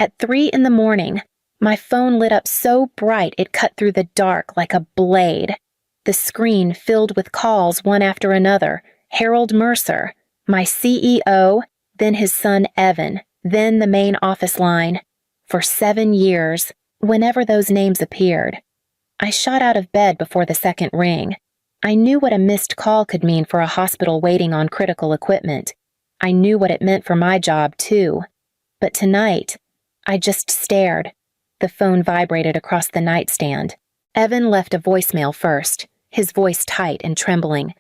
At 3 in the morning, my phone lit up so bright it cut through the dark like a blade. The screen filled with calls one after another. Harold Mercer, my CEO, then his son Evan, then the main office line. For 7 years, whenever those names appeared. I shot out of bed before the second ring. I knew what a missed call could mean for a hospital waiting on critical equipment. I knew what it meant for my job, too. But tonight, I just stared. The phone vibrated across the nightstand. Evan left a voicemail first, his voice tight and trembling.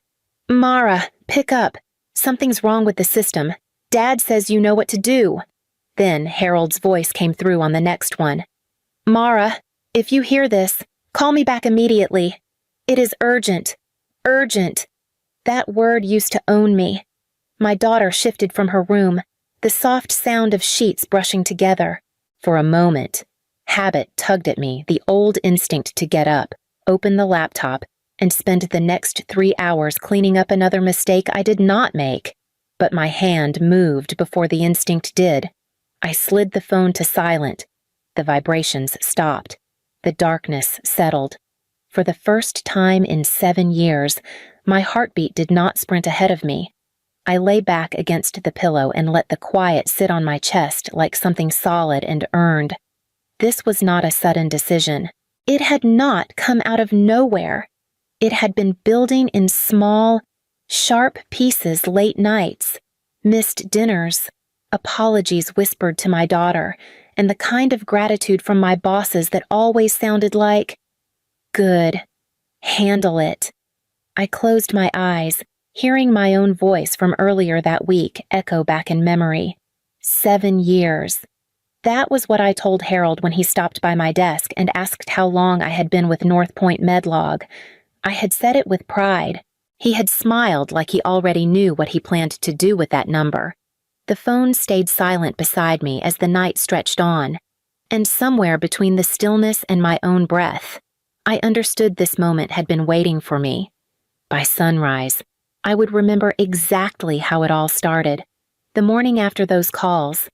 "Mara, pick up. Something's wrong with the system. Dad says you know what to do." Then Harold's voice came through on the next one. "Mara, if you hear this, call me back immediately. It is urgent. Urgent." That word used to own me. My daughter shifted from her room, the soft sound of sheets brushing together. For a moment, habit tugged at me, the old instinct to get up, open the laptop, and spend the next 3 hours cleaning up another mistake I did not make. But my hand moved before the instinct did. I slid the phone to silent. The vibrations stopped. The darkness settled. For the first time in 7 years, my heartbeat did not sprint ahead of me. I lay back against the pillow and let the quiet sit on my chest like something solid and earned. This was not a sudden decision. It had not come out of nowhere. It had been building in small, sharp pieces late nights, missed dinners, apologies whispered to my daughter, and the kind of gratitude from my bosses that always sounded like, "Good. Handle it." I closed my eyes, hearing my own voice from earlier that week echo back in memory. 7 years. That was what I told Harold when he stopped by my desk and asked how long I had been with North Point Medlog. I had said it with pride. He had smiled like he already knew what he planned to do with that number. The phone stayed silent beside me as the night stretched on, and somewhere between the stillness and my own breath, I understood this moment had been waiting for me. By sunrise, I would remember exactly how it all started. The morning after those calls,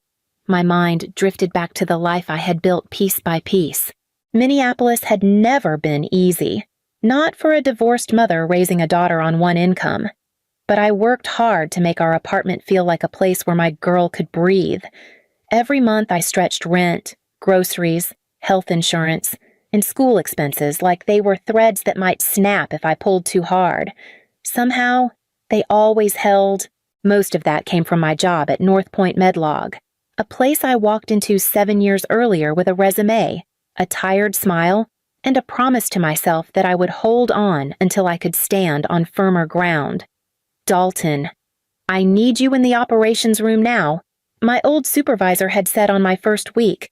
my mind drifted back to the life I had built piece by piece. Minneapolis had never been easy, not for a divorced mother raising a daughter on one income. But I worked hard to make our apartment feel like a place where my girl could breathe. Every month I stretched rent, groceries, health insurance, and school expenses like they were threads that might snap if I pulled too hard. Somehow, they always held. Most of that came from my job at North Point Medlog, a place I walked into 7 years earlier with a resume, a tired smile, and a promise to myself that I would hold on until I could stand on firmer ground. "Dalton, I need you in the operations room now," my old supervisor had said on my first week.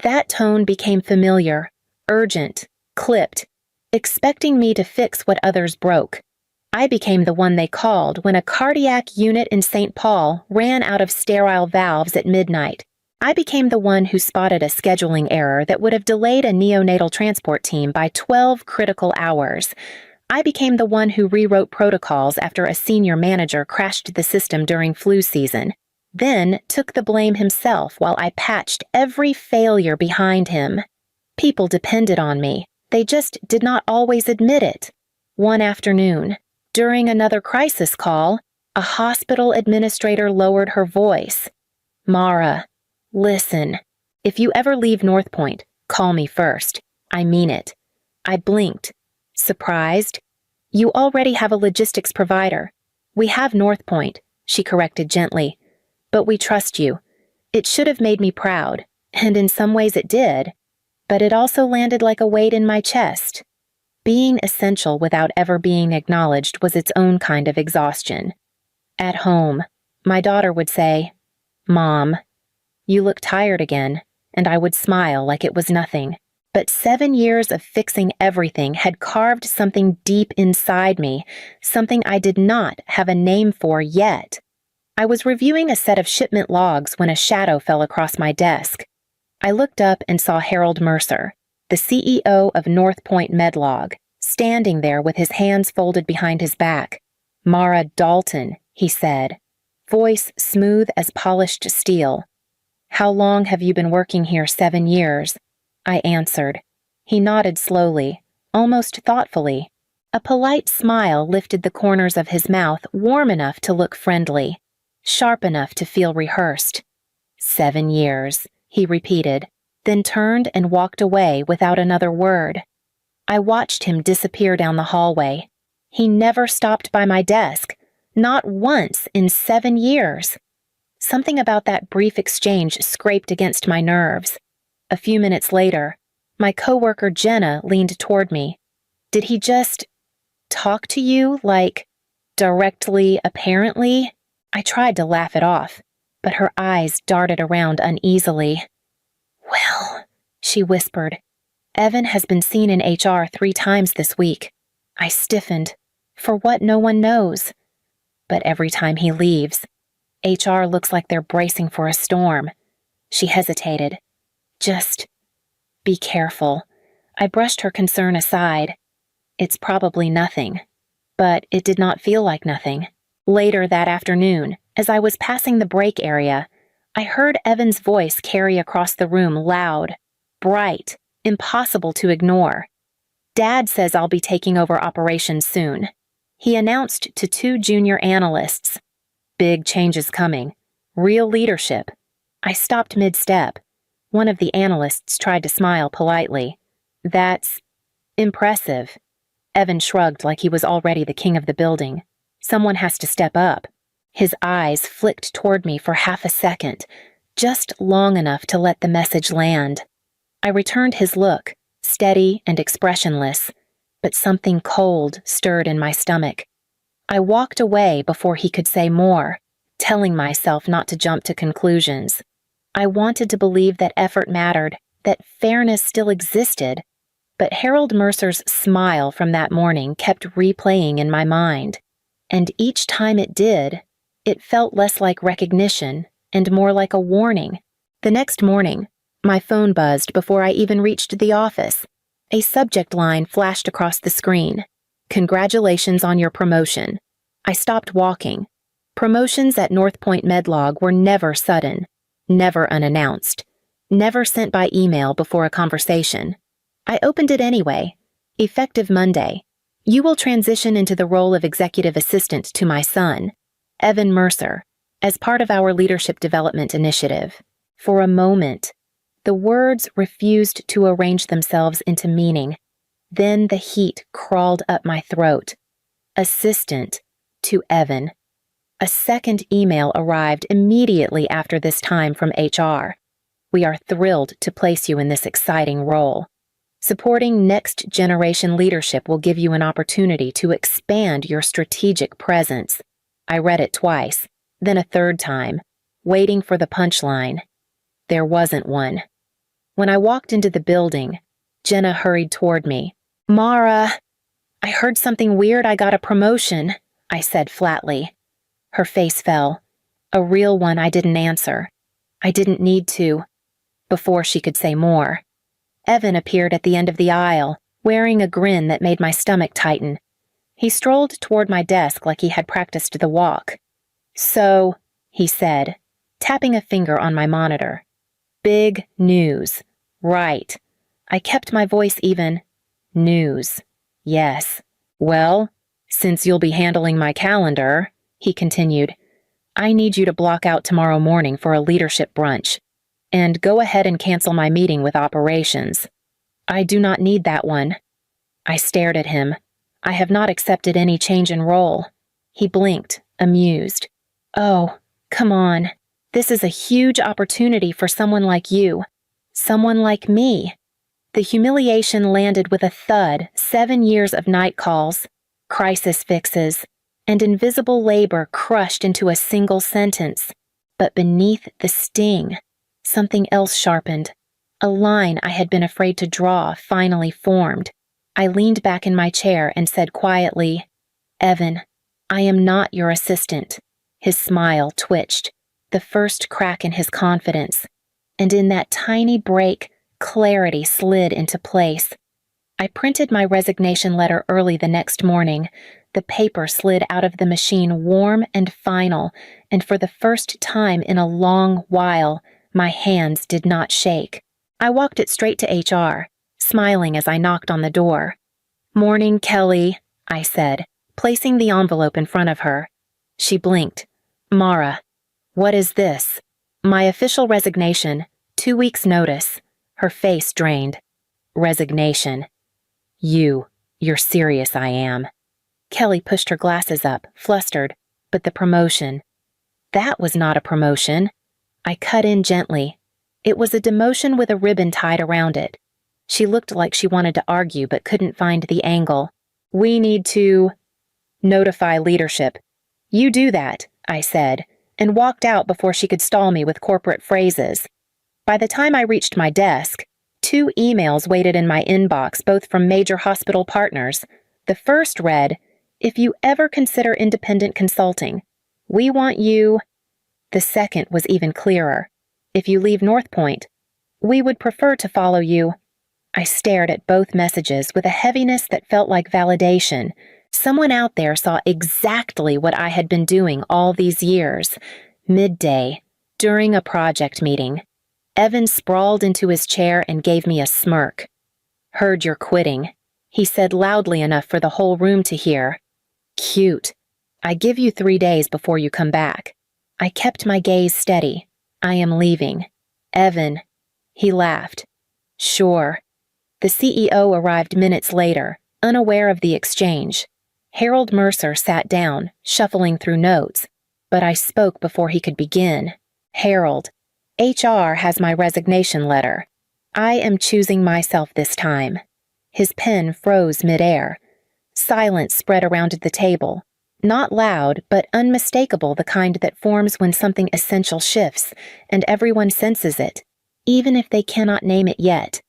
That tone became familiar, urgent, clipped, expecting me to fix what others broke. I became the one they called when a cardiac unit in St. Paul ran out of sterile valves at midnight. I became the one who spotted a scheduling error that would have delayed a neonatal transport team by 12 critical hours. I became the one who rewrote protocols after a senior manager crashed the system during flu season, then took the blame himself while I patched every failure behind him. People depended on me. They just did not always admit it. One afternoon, during another crisis call, a hospital administrator lowered her voice. "Mara, listen. If you ever leave North Point, call me first. I mean it." I blinked. Surprised? "You already have a logistics provider. We have North Point," she corrected gently. "But we trust you." It should have made me proud, and in some ways it did, but it also landed like a weight in my chest. Being essential without ever being acknowledged was its own kind of exhaustion. At home, my daughter would say, "Mom, you look tired again," and I would smile like it was nothing. But 7 years of fixing everything had carved something deep inside me, something I did not have a name for yet. I was reviewing a set of shipment logs when a shadow fell across my desk. I looked up and saw Harold Mercer, the CEO of North Point Medlog, standing there with his hands folded behind his back. "Mara Dalton," he said, voice smooth as polished steel. "How long have you been working here? 7 years?" I answered. He nodded slowly, almost thoughtfully. A polite smile lifted the corners of his mouth, warm enough to look friendly, sharp enough to feel rehearsed. 7 years, he repeated, then turned and walked away without another word. I watched him disappear down the hallway. He never stopped by my desk, not once in 7 years. Something about that brief exchange scraped against my nerves. A few minutes later, my coworker Jenna leaned toward me. "Did he just talk to you, like, directly, apparently?" I tried to laugh it off, but her eyes darted around uneasily. "Well," she whispered, "Evan has been seen in HR 3 times this week." I stiffened. For what, no one knows. But every time he leaves, HR looks like they're bracing for a storm. She hesitated. "Just be careful." I brushed her concern aside. "It's probably nothing." But it did not feel like nothing. Later that afternoon, as I was passing the break area, I heard Evan's voice carry across the room loud, bright, impossible to ignore. "Dad says I'll be taking over operations soon." He announced to 2 junior analysts. "Big changes coming. Real leadership." I stopped mid-step. One of the analysts tried to smile politely. "That's impressive." Evan shrugged like he was already the king of the building. "Someone has to step up." His eyes flicked toward me for half a second, just long enough to let the message land. I returned his look, steady and expressionless, but something cold stirred in my stomach. I walked away before he could say more, telling myself not to jump to conclusions. I wanted to believe that effort mattered, that fairness still existed, but Harold Mercer's smile from that morning kept replaying in my mind, and each time it did, it felt less like recognition and more like a warning. The next morning, my phone buzzed before I even reached the office. A subject line flashed across the screen. "Congratulations on your promotion." I stopped walking. Promotions at North Point Medlog were never sudden, never unannounced, never sent by email before a conversation. I opened it anyway. "Effective Monday. You will transition into the role of executive assistant to my son, Evan Mercer, as part of our leadership development initiative." For a moment, the words refused to arrange themselves into meaning. Then the heat crawled up my throat. Assistant to Evan. A second email arrived immediately after this time from HR. "We are thrilled to place you in this exciting role. Supporting next-generation leadership will give you an opportunity to expand your strategic presence." I read it twice, then a third time, waiting for the punchline. There wasn't one. When I walked into the building, Jenna hurried toward me. "Mara, I heard something weird. I got a promotion," I said flatly. Her face fell. A real one. I didn't answer. I didn't need to. Before she could say more, Evan appeared at the end of the aisle, wearing a grin that made my stomach tighten. He strolled toward my desk like he had practiced the walk. "So," he said, tapping a finger on my monitor. "Big news. Right." I kept my voice even. "News. Yes. Well, since you'll be handling my calendar," he continued, "I need you to block out tomorrow morning for a leadership brunch. And go ahead and cancel my meeting with operations." "I do not need that one." I stared at him. "I have not accepted any change in role." He blinked, amused. "Oh, come on. This is a huge opportunity for someone like you. Someone like me." The humiliation landed with a thud. 7 years of night calls, crisis fixes, and invisible labor crushed into a single sentence. But beneath the sting, something else sharpened. A line I had been afraid to draw finally formed. I leaned back in my chair and said quietly, "Evan, I am not your assistant." His smile twitched, the first crack in his confidence, and in that tiny break, clarity slid into place. I printed my resignation letter early the next morning. The paper slid out of the machine warm and final, and for the first time in a long while, My hands did not shake. I walked it straight to HR, smiling as I knocked on the door. "Morning, Kelly," I said, placing the envelope in front of her. She blinked. "Mara, what is this?" "My official resignation, 2 weeks' notice." Her face drained. "Resignation. You're serious, I am." Kelly pushed her glasses up, flustered. "But the promotion." "That was not a promotion." I cut in gently. "It was a demotion with a ribbon tied around it." She looked like she wanted to argue but couldn't find the angle. "We need to notify leadership." "You do that," I said, and walked out before she could stall me with corporate phrases. By the time I reached my desk, 2 emails waited in my inbox, both from major hospital partners. The first read, "If you ever consider independent consulting, we want you." The second was even clearer. "If you leave North Point, we would prefer to follow you." I stared at both messages with a heaviness that felt like validation. Someone out there saw exactly what I had been doing all these years. Midday, during a project meeting, Evan sprawled into his chair and gave me a smirk. "Heard you're quitting," he said loudly enough for the whole room to hear. "Cute. I give you 3 days before you come back." I kept my gaze steady. "I am leaving." "Evan." He laughed. "Sure." The CEO arrived minutes later, unaware of the exchange. Harold Mercer sat down, shuffling through notes, but I spoke before he could begin. "Harold, HR has my resignation letter. I am choosing myself this time." His pen froze midair. Silence spread around the table. Not loud, but unmistakable, the kind that forms when something essential shifts, and everyone senses it, even if they cannot name it yet.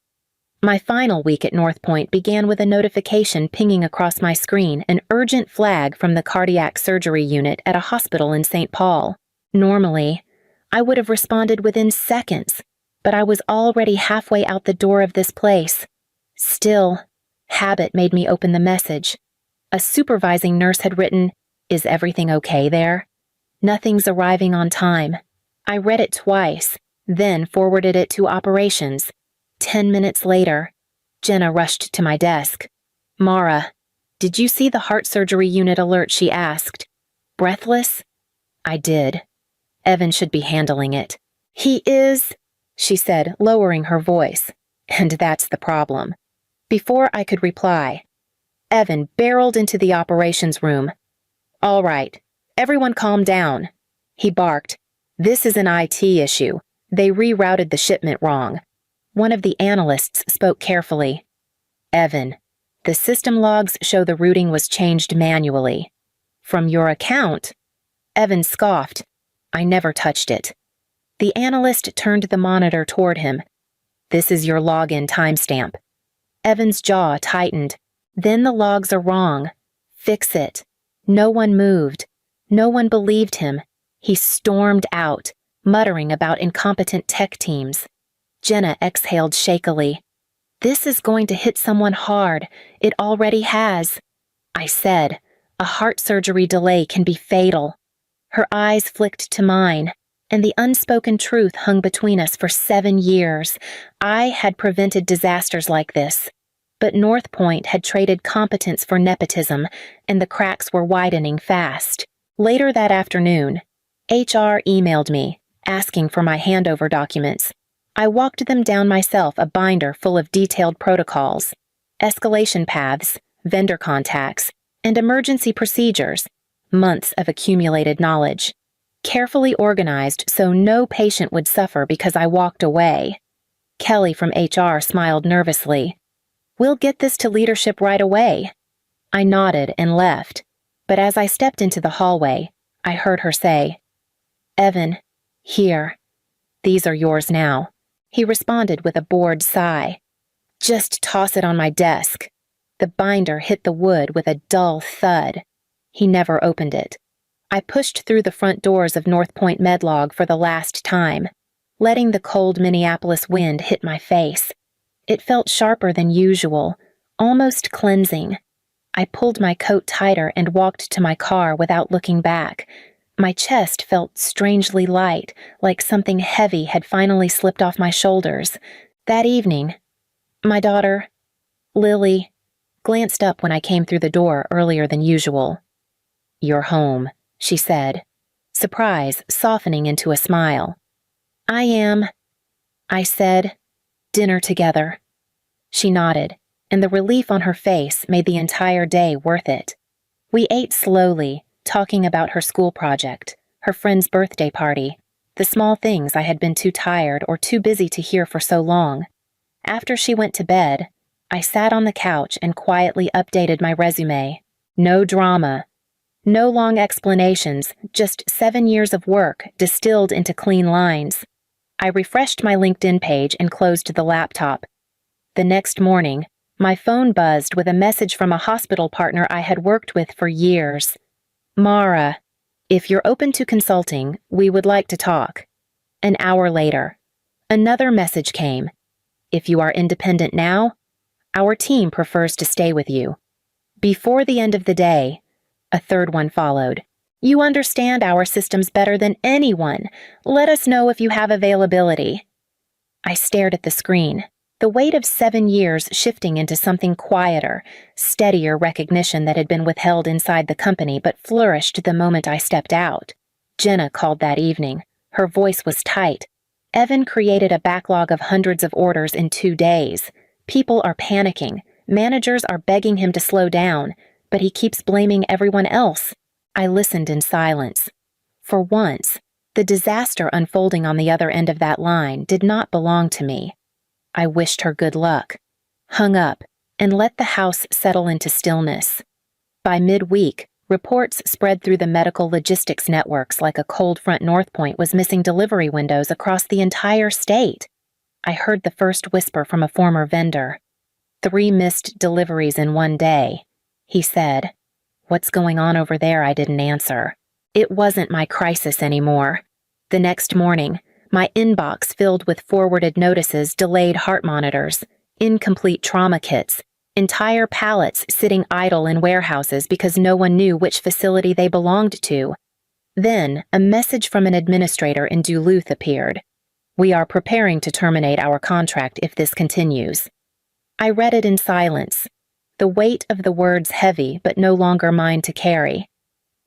My final week at North Point began with a notification pinging across my screen, an urgent flag from the cardiac surgery unit at a hospital in St. Paul. Normally, I would have responded within seconds, but I was already halfway out the door of this place. Still, habit made me open the message. A supervising nurse had written, "Is everything okay there?" "Nothing's arriving on time." I read it twice, then forwarded it to operations. 10 minutes later, Jenna rushed to my desk. "Mara, did you see the heart surgery unit alert?" she asked. Breathless? I did. "Evan should be handling it." "He is," she said, lowering her voice. "And that's the problem." Before I could reply, Evan barreled into the operations room. "All right, everyone calm down," he barked. "This is an IT issue. They rerouted the shipment wrong." One of the analysts spoke carefully. "Evan, the system logs show the routing was changed manually." "From your account?" Evan scoffed. "I never touched it." The analyst turned the monitor toward him. "This is your login timestamp." Evan's jaw tightened. "Then the logs are wrong. Fix it." No one moved. No one believed him. He stormed out, muttering about incompetent tech teams. Jenna exhaled shakily. "This is going to hit someone hard. It already has." I said, "A heart surgery delay can be fatal." Her eyes flicked to mine, and the unspoken truth hung between us for 7 years. I had prevented disasters like this. But North Point had traded competence for nepotism, and the cracks were widening fast. Later that afternoon, HR emailed me, asking for my handover documents. I walked them down myself, a binder full of detailed protocols, escalation paths, vendor contacts, and emergency procedures, months of accumulated knowledge. Carefully organized so no patient would suffer because I walked away. Kelly from HR smiled nervously. "We'll get this to leadership right away." I nodded and left, but as I stepped into the hallway, I heard her say, "Evan, here. These are yours now." He responded with a bored sigh. "Just toss it on my desk." The binder hit the wood with a dull thud. He never opened it. I pushed through the front doors of North Point Medlog for the last time, letting the cold Minneapolis wind hit my face. It felt sharper than usual, almost cleansing. I pulled my coat tighter and walked to my car without looking back. My chest felt strangely light, like something heavy had finally slipped off my shoulders. That evening, my daughter, Lily, glanced up when I came through the door earlier than usual. "You're home," she said, surprise softening into a smile. "I am," I said. "Dinner together." She nodded, and the relief on her face made the entire day worth it. We ate slowly, talking about her school project, her friend's birthday party, the small things I had been too tired or too busy to hear for so long. After she went to bed, I sat on the couch and quietly updated my resume. No drama. No long explanations, just 7 years of work distilled into clean lines. I refreshed my LinkedIn page and closed the laptop. The next morning, my phone buzzed with a message from a hospital partner I had worked with for years. "Mara, if you're open to consulting, we would like to talk." An hour later, another message came. "If you are independent now, our team prefers to stay with you." Before the end of the day, a third one followed. "You understand our systems better than anyone. Let us know if you have availability." I stared at the screen, the weight of 7 years shifting into something quieter, steadier recognition that had been withheld inside the company but flourished the moment I stepped out. Jenna called that evening. Her voice was tight. "Evan created a backlog of hundreds of orders in 2 days. People are panicking. Managers are begging him to slow down, but he keeps blaming everyone else." I listened in silence. For once, the disaster unfolding on the other end of that line did not belong to me. I wished her good luck, hung up, and let the house settle into stillness. By midweek, reports spread through the medical logistics networks like a cold front North Point was missing delivery windows across the entire state. I heard the first whisper from a former vendor. 3 missed deliveries in 1 day, he said. What's going on over there? I didn't answer. It wasn't my crisis anymore. The next morning, my inbox filled with forwarded notices, delayed heart monitors, incomplete trauma kits, entire pallets sitting idle in warehouses because no one knew which facility they belonged to. Then, a message from an administrator in Duluth appeared. "We are preparing to terminate our contract if this continues." I read it in silence, the weight of the words heavy but no longer mine to carry.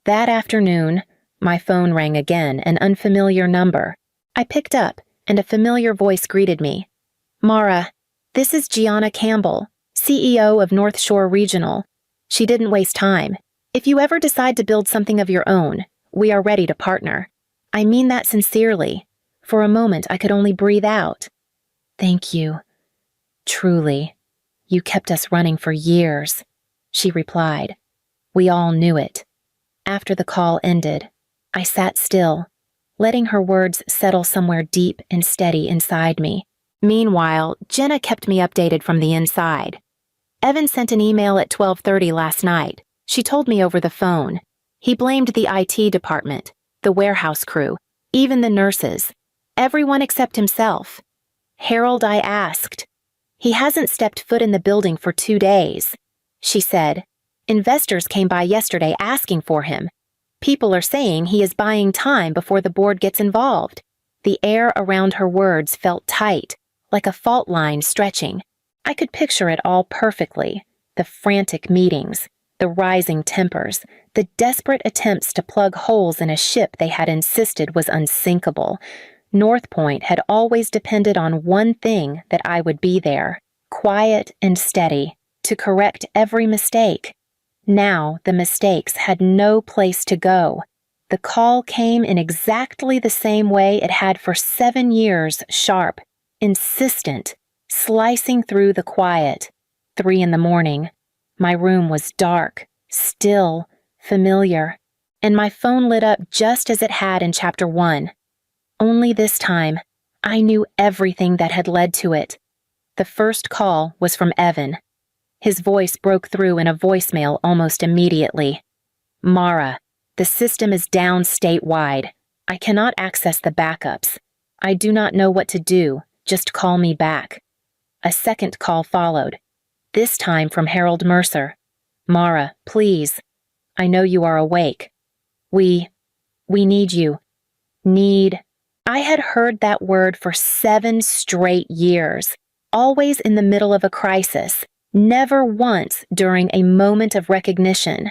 That afternoon, my phone rang again, an unfamiliar number. I picked up, and a familiar voice greeted me. "Mara, this is Gianna Campbell, CEO of North Shore Regional." She didn't waste time. "If you ever decide to build something of your own, we are ready to partner." I mean that sincerely. For a moment, I could only breathe out. "Thank you. Truly. You kept us running for years," she replied. We all knew it. After the call ended, I sat still, letting her words settle somewhere deep and steady inside me. Meanwhile, Jenna kept me updated from the inside. "Evan sent an email at 12:30 last night. She told me over the phone. He blamed the IT department, the warehouse crew, even the nurses. Everyone except himself." "Harold," I asked. "He hasn't stepped foot in the building for 2 days. She said. "Investors came by yesterday asking for him. People are saying he is buying time before the board gets involved." The air around her words felt tight, like a fault line stretching. I could picture it all perfectly. The frantic meetings, the rising tempers, the desperate attempts to plug holes in a ship they had insisted was unsinkable. North Point had always depended on one thing, that I would be there, quiet and steady, to correct every mistake. Now the mistakes had no place to go. The call came in exactly the same way it had for 7 years, sharp, insistent, slicing through the quiet. 3 in the morning. My room was dark, still, familiar, and my phone lit up just as it had in Chapter 1. Only this time, I knew everything that had led to it. The first call was from Evan. His voice broke through in a voicemail almost immediately. "Mara, the system is down statewide. I cannot access the backups. I do not know what to do. Just call me back." A second call followed, this time from Harold Mercer. "Mara, please. I know you are awake. We We need you. Need. I had heard that word for 7 straight years, always in the middle of a crisis, never once during a moment of recognition.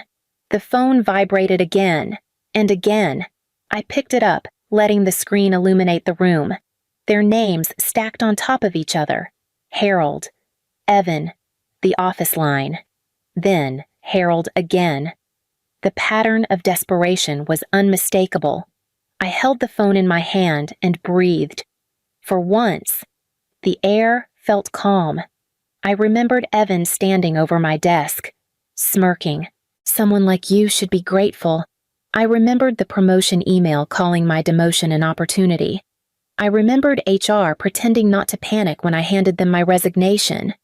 The phone vibrated again, and again. I picked it up, letting the screen illuminate the room. Their names stacked on top of each other. Harold, Evan, the office line. Then Harold again. The pattern of desperation was unmistakable. I held the phone in my hand and breathed. For once, the air felt calm. I remembered Evan standing over my desk, smirking. Someone like you should be grateful. I remembered the promotion email calling my demotion an opportunity. I remembered HR pretending not to panic when I handed them my resignation.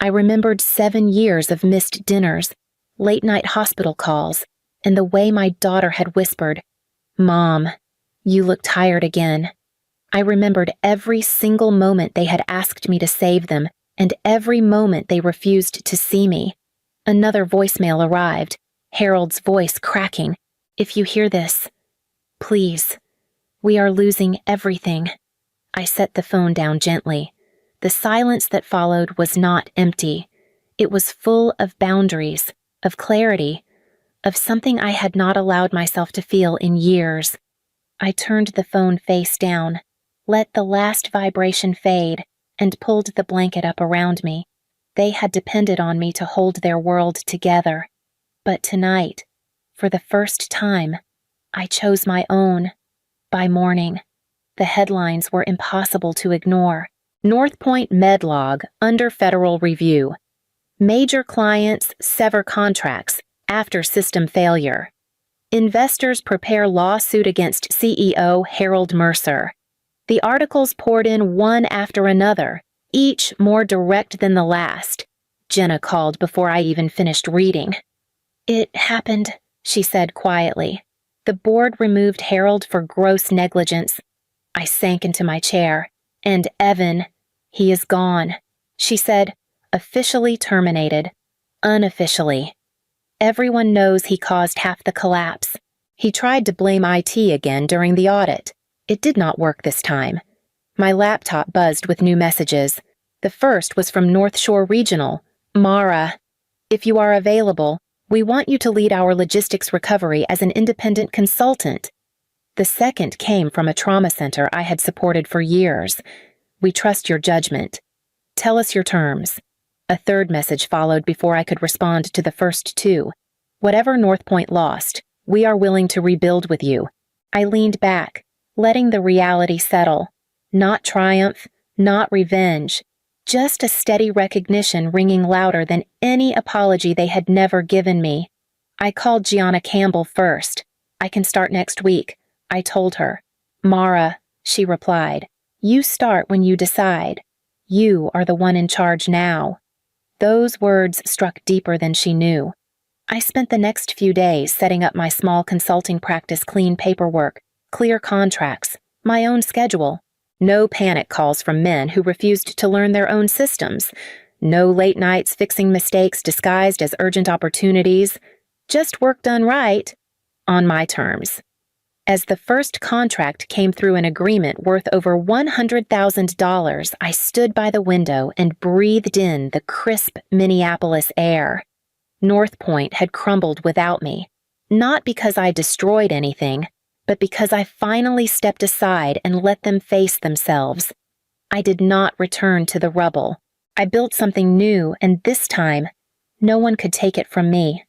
I remembered 7 years of missed dinners, late-night hospital calls, and the way my daughter had whispered, "Mom, you look tired again." I remembered every single moment they had asked me to save them, and every moment they refused to see me. Another voicemail arrived, Harold's voice cracking. "If you hear this, please, we are losing everything." I set the phone down gently. The silence that followed was not empty. It was full of boundaries, of clarity, of something I had not allowed myself to feel in years. I turned the phone face down, let the last vibration fade, and pulled the blanket up around me. They had depended on me to hold their world together. But tonight, for the first time, I chose my own. By morning, the headlines were impossible to ignore. North Point Medlog under federal review. Major clients sever contracts after system failure. Investors prepare lawsuit against CEO Harold Mercer. The articles poured in one after another, each more direct than the last. Jenna called before I even finished reading. "It happened," she said quietly. "The board removed Harold for gross negligence." I sank into my chair. "And Evan, he is gone," she said, "officially terminated. Unofficially. Everyone knows he caused half the collapse. He tried to blame IT again during the audit. It did not work this time." My laptop buzzed with new messages. The first was from North Shore Regional. "Mara, if you are available, we want you to lead our logistics recovery as an independent consultant." The second came from a trauma center I had supported for years. "We trust your judgment. Tell us your terms." A third message followed before I could respond to the first two. "Whatever North Point lost, we are willing to rebuild with you." I leaned back, letting the reality settle. Not triumph, not revenge, just a steady recognition ringing louder than any apology they had never given me. I called Gianna Campbell first. "I can start next week," I told her. "Mara," she replied, "you start when you decide. You are the one in charge now." Those words struck deeper than she knew. I spent the next few days setting up my small consulting practice, clean paperwork, clear contracts, my own schedule. No panic calls from men who refused to learn their own systems. No late nights fixing mistakes disguised as urgent opportunities. Just work done right, on my terms. As the first contract came through an agreement worth over $100,000, I stood by the window and breathed in the crisp Minneapolis air. North Point had crumbled without me, not because I destroyed anything, but because I finally stepped aside and let them face themselves. I did not return to the rubble. I built something new, and this time, no one could take it from me.